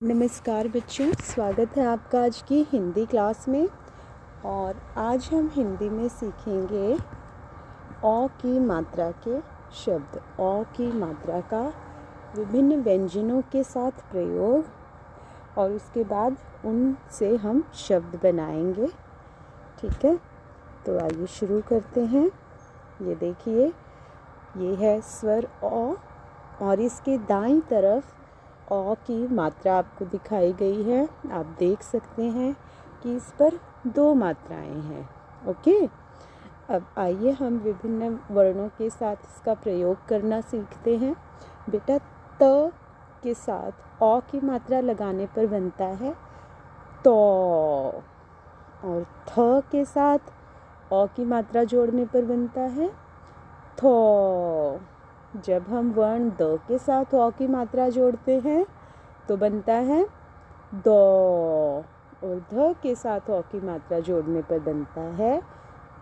नमस्कार बच्चों, स्वागत है आपका आज की हिंदी क्लास में। और आज हम हिंदी में सीखेंगे अ की मात्रा के शब्द। अ की मात्रा का विभिन्न व्यंजनों के साथ प्रयोग और उसके बाद उनसे हम शब्द बनाएंगे। ठीक है, तो आइए शुरू करते हैं। ये देखिए, ये है स्वर अ और इसके दाईं तरफ अ की मात्रा आपको दिखाई गई है। आप देख सकते हैं कि इस पर 2 मात्राएं हैं। ओके, अब आइए हम विभिन्न वर्णों के साथ इसका प्रयोग करना सीखते हैं। बेटा, त के साथ अ की मात्रा लगाने पर बनता है तो, और थ के साथ अ की मात्रा जोड़ने पर बनता है थो। जब हम वर्ण द के साथ अ की मात्रा जोड़ते हैं तो बनता है दो, और ध के साथ अ की मात्रा जोड़ने पर बनता है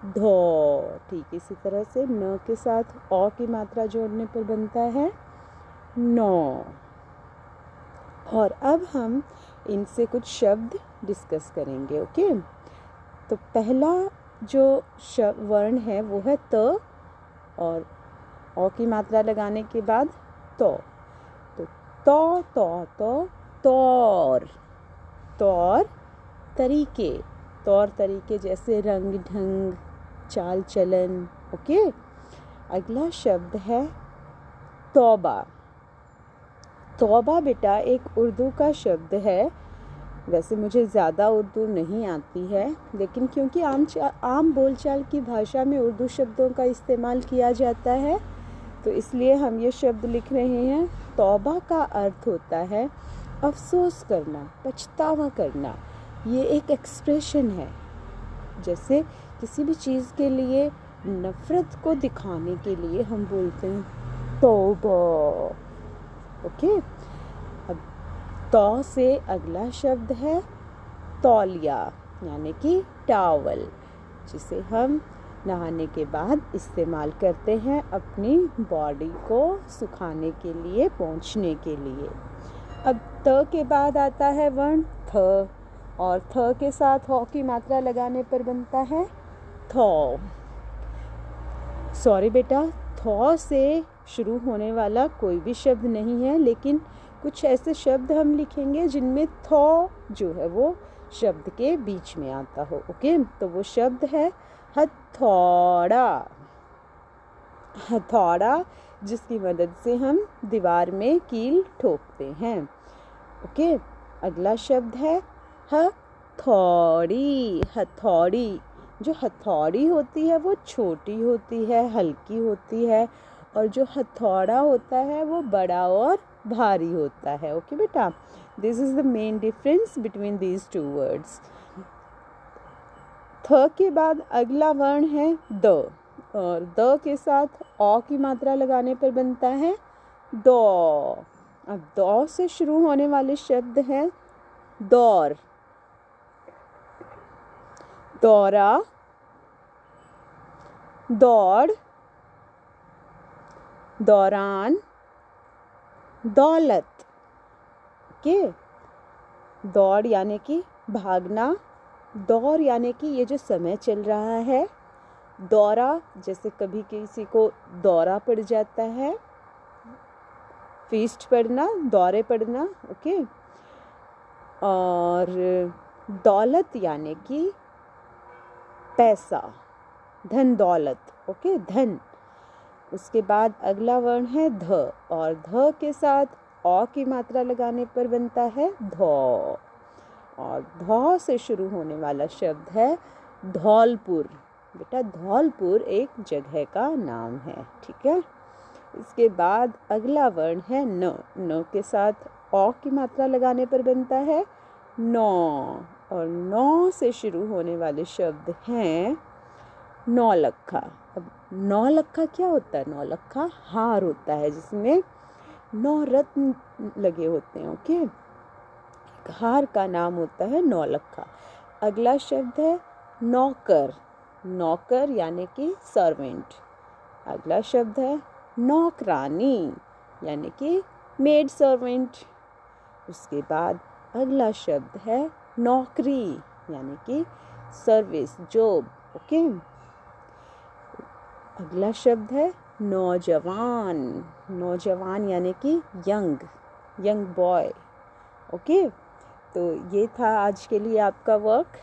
धो। ठीक इसी तरह से न के साथ अ की मात्रा जोड़ने पर बनता है नो। और अब हम इनसे कुछ शब्द डिस्कस करेंगे। ओके, तो पहला जो वर्ण है वो है त, और अ की मात्रा लगाने के बाद तो तौर, तौर तरीके, तौर तरीके जैसे रंग ढंग, चाल चलन। ओके, अगला शब्द है तौबा। तौबा बेटा एक उर्दू का शब्द है। वैसे मुझे ज़्यादा उर्दू नहीं आती है, लेकिन क्योंकि आम बोलचाल की भाषा में उर्दू शब्दों का इस्तेमाल किया जाता है, तो इसलिए हम ये शब्द लिख रहे हैं। तौबा का अर्थ होता है अफसोस करना, पछतावा करना। ये एक एक्सप्रेशन है। जैसे किसी भी चीज़ के लिए नफ़रत को दिखाने के लिए हम बोलते हैं तौबा। ओके, अब तौ से अगला शब्द है तौलिया, यानी कि टॉवल, जिसे हम नहाने के बाद इस्तेमाल करते हैं अपनी बॉडी को सुखाने के लिए, पोंछने के लिए। अब त के बाद आता है वर्ण थ, और थ के साथ ह की मात्रा लगाने पर बनता है थौ। सॉरी बेटा, थौ से शुरू होने वाला कोई भी शब्द नहीं है, लेकिन कुछ ऐसे शब्द हम लिखेंगे जिनमें थौ जो है वो शब्द के बीच में आता हो। ओके, तो वो शब्द है हथौड़ा। हथौड़ा, जिसकी मदद से हम दीवार में कील ठोकते हैं। ओके, अगला शब्द है हथौड़ी। हथौड़ी, जो हथौड़ी होती है वो छोटी होती है, हल्की होती है, और जो हथौड़ा होता है वो बड़ा और भारी होता है। ओके बेटा, this is the main difference between these two words. थ के बाद अगला वर्ण है द, और द के साथ अ की मात्रा लगाने पर बनता है दौ। अब दौ से शुरू होने वाले शब्द हैं दौर, दौरा, दौड़, दौरान, दौलत। के दौड़ यानी कि भागना, दौर यानी कि ये जो समय चल रहा है, दौरा जैसे कभी किसी को दौरा पड़ जाता है, फीस्ट पड़ना, दौरे पड़ना। ओके, और दौलत यानी कि पैसा, धन दौलत। ओके, धन। उसके बाद अगला वर्ण है ध, और ध के साथ अ की मात्रा लगाने पर बनता है धौ, और धौ से शुरू होने वाला शब्द है धौलपुर। बेटा, धौलपुर एक जगह का नाम है। ठीक है, इसके बाद अगला वर्ण है न। न के साथ अ की मात्रा लगाने पर बनता है नौ, और नौ से शुरू होने वाले शब्द हैं नौलखा। अब नौलखा क्या होता है? नौलखा हार होता है जिसमें 9 रत्न लगे होते हैं। ओके, हार का नाम होता है नौलखा। अगला शब्द है नौकर। नौकर यानी कि सर्वेंट। अगला शब्द है नौकरानी, यानी कि मेड सर्वेंट। उसके बाद अगला शब्द है नौकरी, यानी कि सर्विस, जॉब। ओके, अगला शब्द है नौजवान। नौजवान यानी कि यंग बॉय। ओके, तो ये था आज के लिए आपका वर्क।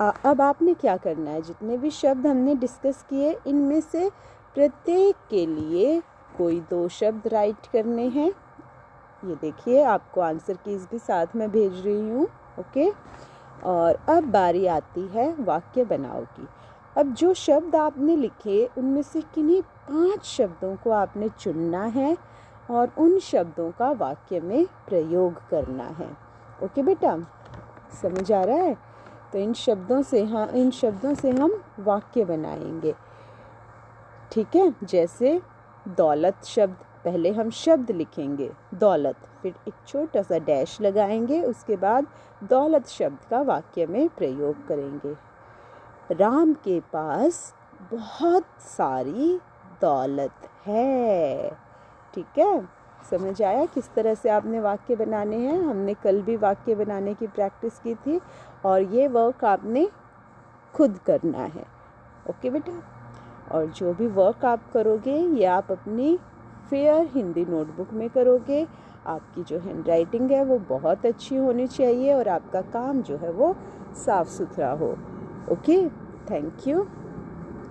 अब आपने क्या करना है, जितने भी शब्द हमने डिस्कस किए इनमें से प्रत्येक के लिए कोई 2 शब्द राइट करने हैं। ये देखिए, आपको आंसर कीज भी साथ में भेज रही हूँ। ओके, और अब बारी आती है वाक्य बनाओ की। अब जो शब्द आपने लिखे उनमें से किन्हीं 5 शब्दों को आपने चुनना है और उन शब्दों का वाक्य में प्रयोग करना है। ओके बेटा, समझ आ रहा है? तो इन शब्दों से हम वाक्य बनाएंगे। ठीक है, जैसे दौलत शब्द, पहले हम शब्द लिखेंगे दौलत, फिर एक छोटा सा डैश लगाएंगे, उसके बाद दौलत शब्द का वाक्य में प्रयोग करेंगे। राम के पास बहुत सारी दौलत है। ठीक है, समझ आया किस तरह से आपने वाक्य बनाने हैं? हमने कल भी वाक्य बनाने की प्रैक्टिस की थी और ये वर्क आपने खुद करना है। ओके बेटा, और जो भी वर्क आप करोगे ये आप अपनी फेयर हिंदी नोटबुक में करोगे। आपकी जो हैंडराइटिंग है वो बहुत अच्छी होनी चाहिए और आपका काम जो है वो साफ सुथरा हो। Okay, thank you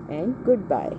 and good bye.